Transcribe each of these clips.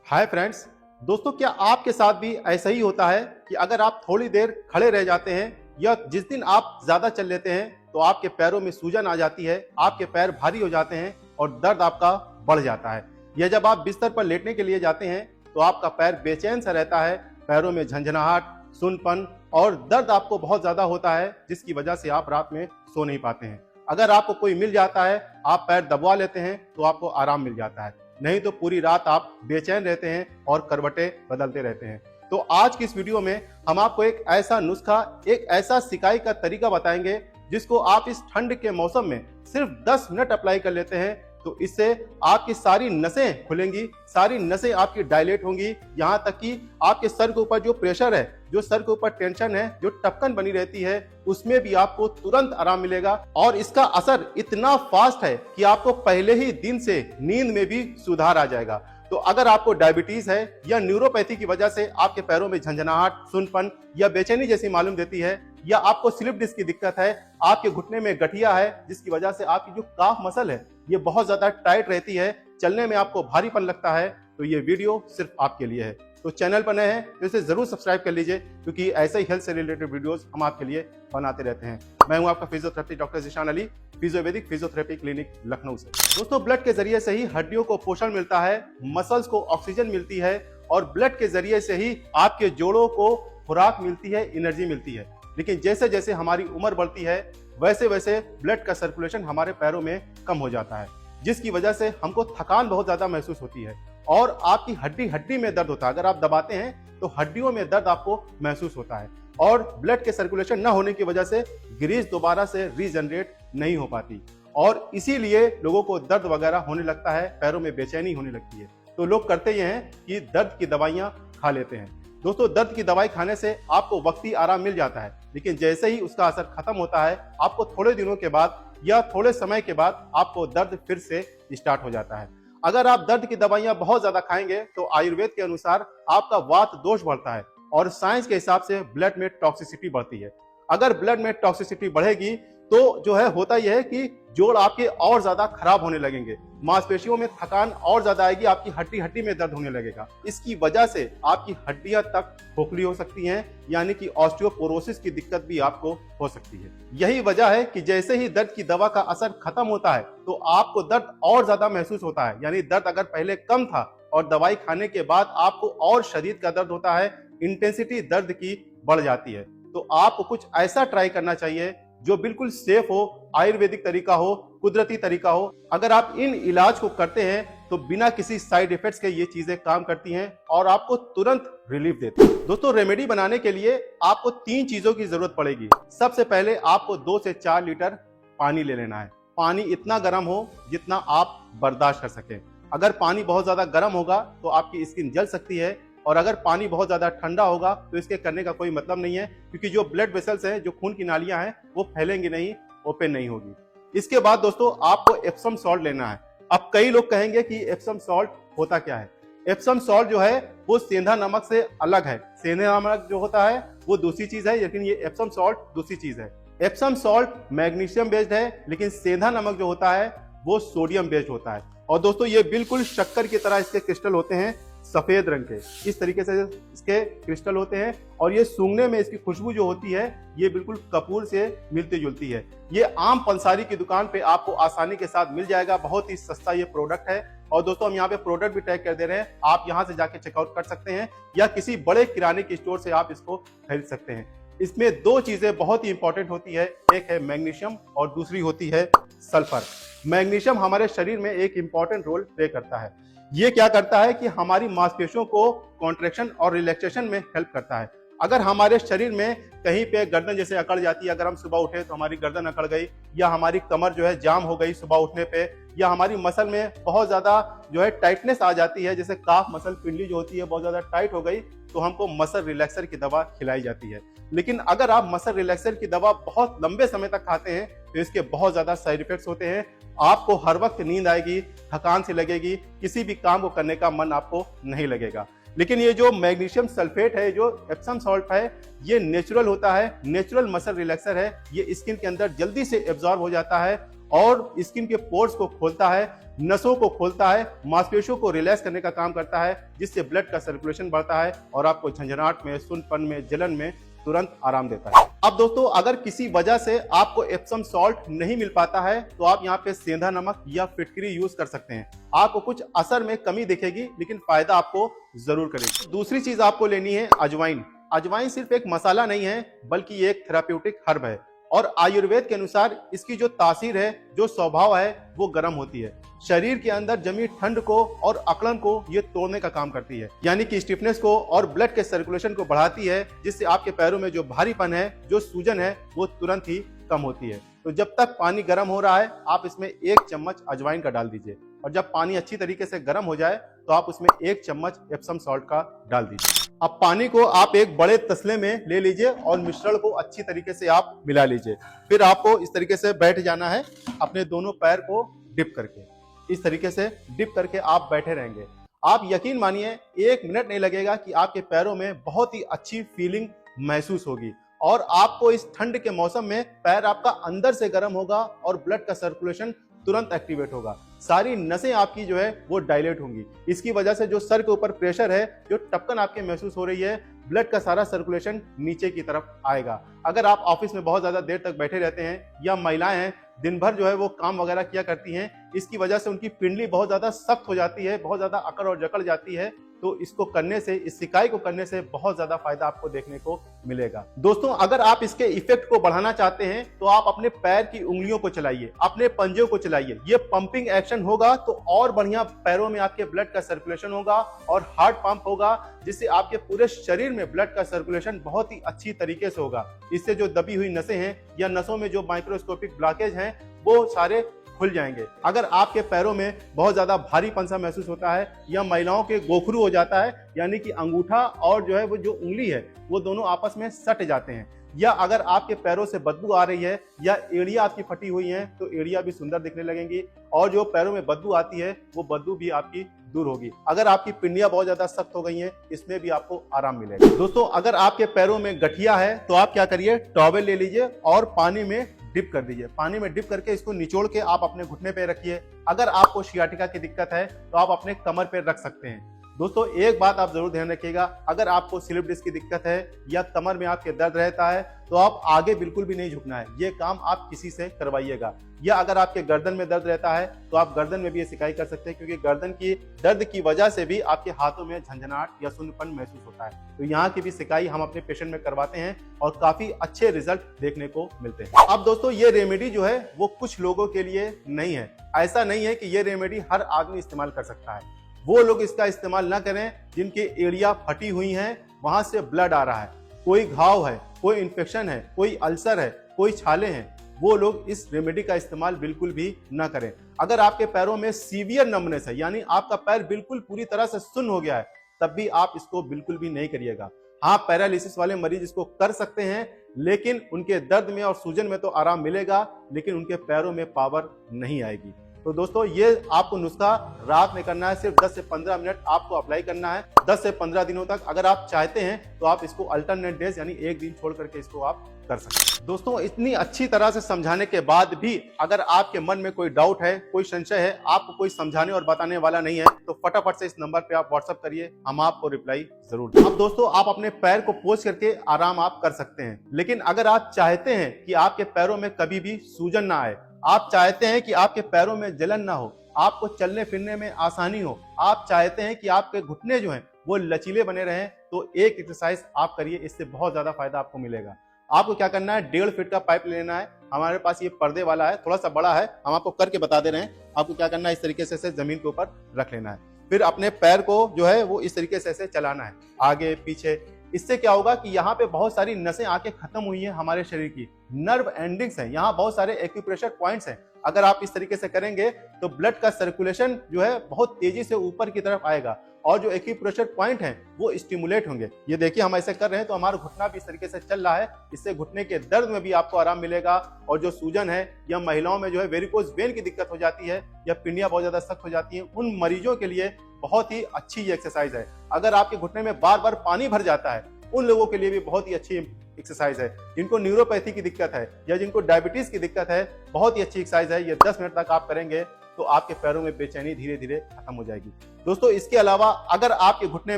Hi friends. दोस्तों, क्या आपके साथ भी ऐसा ही होता है कि अगर आप थोड़ी देर खड़े रह जाते हैं या जिस दिन आप ज्यादा चल लेते हैं तो आपके पैरों में सूजन आ जाती है, आपके पैर भारी हो जाते हैं और दर्द आपका बढ़ जाता है। या जब आप बिस्तर पर लेटने के लिए जाते हैं तो आपका पैर बेचैन सा रहता है, पैरों में झंझनाहट, सुनपन और दर्द आपको बहुत ज्यादा होता है, जिसकी वजह से आप रात में सो नहीं पाते हैं। अगर आपको कोई मिल जाता है, आप पैर दबवा लेते हैं तो आपको आराम मिल जाता है, नहीं तो पूरी रात आप बेचैन रहते हैं और करवटें बदलते रहते हैं। तो आज की इस वीडियो में हम आपको एक ऐसा नुस्खा, एक ऐसा सिकाई का तरीका बताएंगे जिसको आप इस ठंड के मौसम में सिर्फ 10 मिनट अप्लाई कर लेते हैं तो इससे आपकी सारी नसें खुलेंगी, सारी नसें आपकी डायलेट होंगी, यहाँ तक कि आपके सर के ऊपर जो प्रेशर है, जो सर के ऊपर टेंशन है, जो टपकन बनी रहती है, उसमें भी आपको तुरंत आराम मिलेगा। और इसका असर इतना फास्ट है कि आपको पहले ही दिन से नींद में भी सुधार आ जाएगा। तो अगर आपको डायबिटीज है या न्यूरोपैथी की वजह से आपके पैरों में झंझनाहट, सुनपन या बेचैनी जैसी मालूम देती है, या आपको स्लिप डिस्क की दिक्कत है, आपके घुटने में गठिया है जिसकी वजह से आपकी जो काफ मसल है ये बहुत ज्यादा टाइट रहती है, चलने में आपको भारीपन लगता है, तो ये वीडियो सिर्फ आपके लिए है। तो चैनल पर नए हैं तो इसे जरूर सब्सक्राइब कर लीजिए, क्योंकि ऐसे ही हेल्थ से रिलेटेड वीडियोस हम आपके लिए बनाते रहते हैं। मैं हूं आपका physiotherapist doctor Zeeshan Ali, Physiovedic physiotherapy clinic Lucknow से। दोस्तों, ब्लड के जरिए से ही हड्डियों को पोषण मिलता है, मसल्स को ऑक्सीजन मिलती है और ब्लड के जरिए से ही आपके जोड़ों को खुराक मिलती है, एनर्जी मिलती है। लेकिन जैसे जैसे हमारी उम्र बढ़ती है वैसे वैसे ब्लड का सर्कुलेशन हमारे पैरों में कम हो जाता है, जिसकी वजह से हमको थकान बहुत ज्यादा महसूस होती है और आपकी हड्डी हड्डी में दर्द होता है। अगर आप दबाते हैं तो हड्डियों में दर्द आपको महसूस होता है और ब्लड के सर्कुलेशन न होने की वजह से ग्रीस दोबारा से रीजनरेट नहीं हो पाती और इसीलिए लोगों को दर्द वगैरह होने लगता है, पैरों में बेचैनी होने लगती है। तो लोग करते ये हैं कि दर्द की दवाइयां खा लेते हैं। दोस्तों, दर्द की दवाई खाने से आपको वक्ती आराम मिल जाता है, लेकिन जैसे ही उसका असर खत्म होता है आपको थोड़े दिनों के बाद या थोड़े समय के बाद आपको दर्द फिर से स्टार्ट हो जाता है। अगर आप दर्द की दवाइयां बहुत ज्यादा खाएंगे तो आयुर्वेद के अनुसार आपका वात दोष बढ़ता है और साइंस के हिसाब से ब्लड में टॉक्सिसिटी बढ़ती है। अगर ब्लड में टॉक्सिसिटी बढ़ेगी तो जो है होता यह है कि जोड़ आपके और ज्यादा खराब होने लगेंगे, मांसपेशियों में थकान और ज्यादा आएगी, आपकी हड्डी हड्डी में दर्द होने लगेगा। इसकी वजह से आपकी हड्डियां तक खोखली हो सकती हैं, यानी कि ऑस्टियोपोरोसिस की दिक्कत भी आपको हो सकती है। यही वजह है कि जैसे ही दर्द की दवा का असर खत्म होता है तो आपको दर्द और ज्यादा महसूस होता है। यानी दर्द अगर पहले कम था और दवाई खाने के बाद आपको और शदीद का दर्द होता है, इंटेंसिटी दर्द की बढ़ जाती है। तो आपको कुछ ऐसा ट्राई करना चाहिए जो बिल्कुल सेफ हो, आयुर्वेदिक तरीका हो, कुदरती तरीका हो। अगर आप इन इलाज को करते हैं तो बिना किसी साइड इफेक्ट्स के ये चीजें काम करती हैं और आपको तुरंत रिलीफ देती हैं। दोस्तों, रेमेडी बनाने के लिए आपको 3 चीजों की जरूरत पड़ेगी। सबसे पहले आपको 2 से 4 लीटर पानी ले लेना है। पानी इतना गर्म हो जितना आप बर्दाश्त कर सकें। अगर पानी बहुत ज्यादा गर्म होगा तो आपकी स्किन जल सकती है और अगर पानी बहुत ज्यादा ठंडा होगा तो इसके करने का कोई मतलब नहीं है, क्योंकि जो ब्लड वेसल्स हैं, जो खून की नालियां हैं, वो फैलेंगी नहीं, ओपन नहीं होगी। इसके बाद दोस्तों आपको एप्सम सॉल्ट लेना है। अब कई लोग कहेंगे कि एप्सम सॉल्ट होता क्या है। एप्सम सॉल्ट जो है वो सेंधा नमक से अलग है। सेंधा नमक जो होता है वो दूसरी चीज है, लेकिन ये एप्सम सॉल्ट दूसरी चीज है। एप्सम सॉल्ट मैग्नीशियम बेस्ड है, लेकिन सेंधा नमक जो होता है वो सोडियम बेस्ड होता है। और दोस्तों, ये बिल्कुल शक्कर की तरह इसके क्रिस्टल होते हैं, सफेद रंग के। इस तरीके से इसके क्रिस्टल होते हैं और ये सूंघने में इसकी खुशबू जो होती है ये बिल्कुल कपूर से मिलती जुलती है। ये आम पंसारी की दुकान पे आपको आसानी के साथ मिल जाएगा। बहुत ही सस्ता ये प्रोडक्ट है और दोस्तों हम यहाँ पे प्रोडक्ट भी टैग कर दे रहे हैं, आप यहाँ से जाके चेकआउट कर सकते हैं या किसी बड़े किराने की स्टोर से आप इसको खरीद सकते हैं। इसमें 2 चीजें बहुत ही इंपॉर्टेंट होती है, एक है मैग्नीशियम और दूसरी होती है सल्फर। मैग्नीशियम हमारे शरीर में एक इंपॉर्टेंट रोल प्ले करता है। ये क्या करता है कि हमारी मांसपेशियों को कॉन्ट्रैक्शन और रिलैक्सेशन में हेल्प करता है। अगर हमारे शरीर में कहीं पे गर्दन जैसे अकड़ जाती है, अगर हम सुबह उठे तो हमारी गर्दन अकड़ गई, या हमारी कमर जो है जाम हो गई सुबह उठने पे, या हमारी मसल में बहुत ज्यादा जो है टाइटनेस आ जाती है, जैसे काफ मसल पिंडली जो होती है बहुत ज्यादा टाइट हो गई, तो हमको मसल रिलैक्सर की दवा खिलाई जाती है। लेकिन अगर आप मसल रिलैक्सर की दवा बहुत लंबे समय तक खाते हैं तो इसके बहुत ज्यादा साइड इफेक्ट्स होते हैं। आपको हर वक्त नींद आएगी, थकान सी लगेगी, किसी भी काम को करने का मन आपको नहीं लगेगा। लेकिन ये जो मैग्नीशियम सल्फेट है, जो एप्सम सॉल्ट है, ये नेचुरल होता है, नेचुरल मसल रिलैक्सर है। ये स्किन के अंदर जल्दी से एब्जॉर्ब हो जाता है और स्किन के पोर्स को खोलता है, नसों को खोलता है, मांसपेशियों को रिलैक्स करने का काम करता है, जिससे ब्लड का सर्कुलेशन बढ़ता है और आपको झंझनाहट में, सुनपन में, जलन में तुरंत आराम देता है। अब दोस्तों, अगर किसी वजह से आपको एप्सम सॉल्ट नहीं मिल पाता है तो आप यहाँ पे सेंधा नमक या फिटकरी यूज कर सकते हैं। आपको कुछ असर में कमी दिखेगी, लेकिन फायदा आपको जरूर करेगी। दूसरी चीज आपको लेनी है अजवाइन। अजवाइन सिर्फ एक मसाला नहीं है, बल्कि ये एक थेराप्यूटिक हर्ब है और आयुर्वेद के अनुसार इसकी जो तासीर है, जो स्वभाव है, वो गर्म होती है। शरीर के अंदर जमी ठंड को और अकड़न को ये तोड़ने का काम करती है, यानी कि स्टिफनेस को और ब्लड के सर्कुलेशन को बढ़ाती है, जिससे आपके पैरों में जो भारीपन है, जो सूजन है, वो तुरंत ही कम होती है। तो जब तक पानी गर्म हो रहा है, आप इसमें 1 चम्मच अजवाइन का डाल दीजिए और जब पानी अच्छी तरीके से गर्म हो जाए तो आप उसमें 1 चम्मच एप्सम सॉल्ट का डाल दीजिए। अब पानी को आप एक बड़े तसले में ले लीजिए और मिश्रण को अच्छी तरीके से आप मिला लीजिए। फिर आपको इस तरीके से बैठ जाना है, अपने दोनों पैर को डिप करके। इस तरीके से डिप करके आप बैठे रहेंगे। आप यकीन मानिए 1 मिनट नहीं लगेगा कि आपके पैरों में बहुत ही अच्छी फीलिंग महसूस होगी और आपको इस ठंड के मौसम में पैर आपका अंदर से गर्म होगा और ब्लड का सर्कुलेशन तुरंत एक्टिवेट होगा। सारी नसें आपकी जो है वो डायलेट होंगी। इसकी वजह से जो सर के ऊपर प्रेशर है, जो टपकन आपके महसूस हो रही है, ब्लड का सारा सर्कुलेशन नीचे की तरफ आएगा। अगर आप ऑफिस में बहुत ज्यादा देर तक बैठे रहते हैं या महिलाएं हैं, दिन भर जो है वो काम वगैरह किया करती हैं, इसकी वजह से उनकी पिंडली बहुत ज्यादा सख्त हो जाती है, बहुत ज्यादा अकड़ और जकड़ जाती है, तो इसको करने से, इस सिकाई को करने से बहुत ज्यादा फायदा आपको देखने को मिलेगा। दोस्तों, अगर आप इसके इफेक्ट को बढ़ाना चाहते हैं तो आप अपने पैर की उंगलियों को चलाइए, अपने पंजों को चलाइए। ये पंपिंग एक्शन होगा तो और बढ़िया पैरों में आपके ब्लड का सर्कुलेशन होगा और हार्ट पंप होगा, जिससे आपके पूरे शरीर में ब्लड का सर्कुलेशन बहुत ही अच्छी तरीके से होगा। इससे जो दबी हुई नसें हैं या नसों में जो माइक्रोस्कोपिक ब्लॉकेज हैं, वो सारे खुल जाएंगे। अगर आपके पैरों में बहुत ज्यादा भारीपन सा महसूस होता है या महिलाओं के गोखरू हो जाता है, यानी कि अंगूठा और जो है वो जो उंगली है वो दोनों आपस में सट जाते हैं, या अगर आपके पैरों से बदबू आ रही है या एड़ियां आपकी फटी हुई हैं, तो एड़ियां भी सुंदर दिखने लगेंगी और जो पैरों में बदबू आती है वो बदबू भी आपकी दूर होगी। अगर आपकी पिंडियां बहुत ज्यादा सख्त हो गई हैं, इसमें भी आपको आराम मिलेगा। दोस्तों, अगर आपके पैरों में गठिया है तो आप क्या करिए, टॉवेल ले लीजिए और पानी में डिप कर दीजिए। पानी में डिप करके इसको निचोड़ के आप अपने घुटने पे रखिए। अगर आपको सियाटिका की दिक्कत है तो आप अपने कमर पे रख सकते हैं। दोस्तों, एक बात आप जरूर ध्यान रखिएगा, अगर आपको स्लिप डिस्क की दिक्कत है या कमर में आपके दर्द रहता है तो आप आगे बिल्कुल भी नहीं झुकना है। ये काम आप किसी से करवाइएगा। या अगर आपके गर्दन में दर्द रहता है तो आप गर्दन में भी ये सिकाई कर सकते हैं, क्योंकि गर्दन की दर्द की वजह से भी आपके हाथों में झंझनाहट या सुन्नपन महसूस होता है। तो यहाँ की भी सिकाई हम अपने पेशेंट में करवाते हैं और काफी अच्छे रिजल्ट देखने को मिलते हैं। अब दोस्तों, ये रेमेडी जो है वो कुछ लोगों के लिए नहीं है। ऐसा नहीं है कि ये रेमेडी हर आदमी इस्तेमाल कर सकता है। वो लोग इसका इस्तेमाल ना करें जिनकी एड़ियां फटी हुई हैं, वहां से ब्लड आ रहा है, कोई घाव है, कोई इन्फेक्शन है, कोई अल्सर है, कोई छाले हैं, वो लोग इस रेमेडी का इस्तेमाल बिल्कुल भी ना करें। अगर आपके पैरों में सीवियर नमनेस है, यानी आपका पैर बिल्कुल पूरी तरह से सुन्न हो गया है, तब भी आप इसको बिल्कुल भी नहीं करिएगा। हाँ, पैरालिसिस वाले मरीज इसको कर सकते हैं, लेकिन उनके दर्द में और सूजन में तो आराम मिलेगा, लेकिन उनके पैरों में पावर नहीं आएगी। तो दोस्तों, ये आपको नुस्खा रात में करना है, सिर्फ 10 से 15 मिनट आपको अप्लाई करना है। 10 से 15 दिनों तक अगर आप चाहते हैं तो आप इसको अल्टरनेट डेज, यानी एक दिन छोड़ करके इसको आप कर सकते हैं। दोस्तों, इतनी अच्छी तरह से समझाने के बाद भी अगर आपके मन में कोई डाउट है, कोई संशय है, आपको कोई समझाने और बताने वाला नहीं है, तो फटाफट से इस नंबर पे आप व्हाट्सएप करिए, हम आपको रिप्लाई जरूर देंगे। अब दोस्तों, आप अपने पैर को पोंछ करके आराम आप कर सकते हैं, लेकिन अगर आप चाहते हैं कि आपके पैरों में कभी भी सूजन ना आए, आप चाहते हैं कि आपके पैरों में जलन ना हो, आपको चलने फिरने में आसानी हो, आप चाहते हैं कि आपके घुटने जो हैं वो लचीले बने रहें, तो एक एक्सरसाइज आप करिए, इससे बहुत ज्यादा फायदा आपको मिलेगा। आपको क्या करना है, 1.5 फीट का पाइप लेना है। हमारे पास ये पर्दे वाला है, थोड़ा सा बड़ा है, हम आपको करके बता दे रहे हैं। आपको क्या करना है, इस तरीके से जमीन के ऊपर रख लेना है। फिर अपने पैर को जो है वो इस तरीके से चलाना है, आगे पीछे। इससे क्या होगा कि यहाँ पे बहुत सारी नसें आके खत्म हुई हैं हमारे शरीर की, नर्व एंडिंग्स हैं, यहाँ बहुत सारे एक्यूप्रेशर पॉइंट्स हैं। अगर आप इस तरीके से करेंगे तो ब्लड का सर्कुलेशन जो है बहुत तेजी से ऊपर की तरफ आएगा और जो एक्यूप्रेशर पॉइंट हैं वो स्टिमुलेट होंगे। ये देखिए, हम ऐसे कर रहे हैं तो हमारा घुटना भी इस तरीके से चल रहा है। इससे घुटने के दर्द में भी आपको आराम मिलेगा और जो सूजन है या महिलाओं में जो है वेरिकोज वेन की दिक्कत हो जाती है या पिंडियां बहुत ज्यादा सख्त हो जाती हैं, उन मरीजों के लिए बहुत ही अच्छी ये एक्सरसाइज है। अगर आपके घुटने में बार बार पानी भर जाता है, उन लोगों के लिए भी बहुत ही अच्छी एक्सरसाइज है। जिनको न्यूरोपैथी की दिक्कत है या जिनको डायबिटीज की दिक्कत है, बहुत ही अच्छी एक्सरसाइज है। ये 10 मिनट तक आप करेंगे तो आपके पैरों में बेचैनी धीरे धीरे खत्म हो जाएगी। दोस्तों इसके अलावा अगर आपके घुटने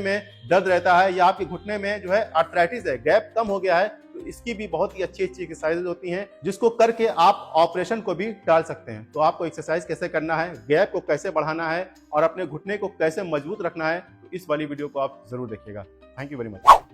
में दर्द रहता है या आपके घुटने में जो है आर्थराइटिस है, गैप कम हो गया है, तो इसकी भी बहुत ही अच्छी अच्छी एक्सरसाइज होती हैं जिसको करके आप ऑपरेशन को भी टाल सकते हैं। तो आपको एक्सरसाइज कैसे करना है, गैप को कैसे बढ़ाना है और अपने घुटने को कैसे मजबूत रखना है, तो इस वाली वीडियो को आप जरूर देखिएगा। Thank you very much.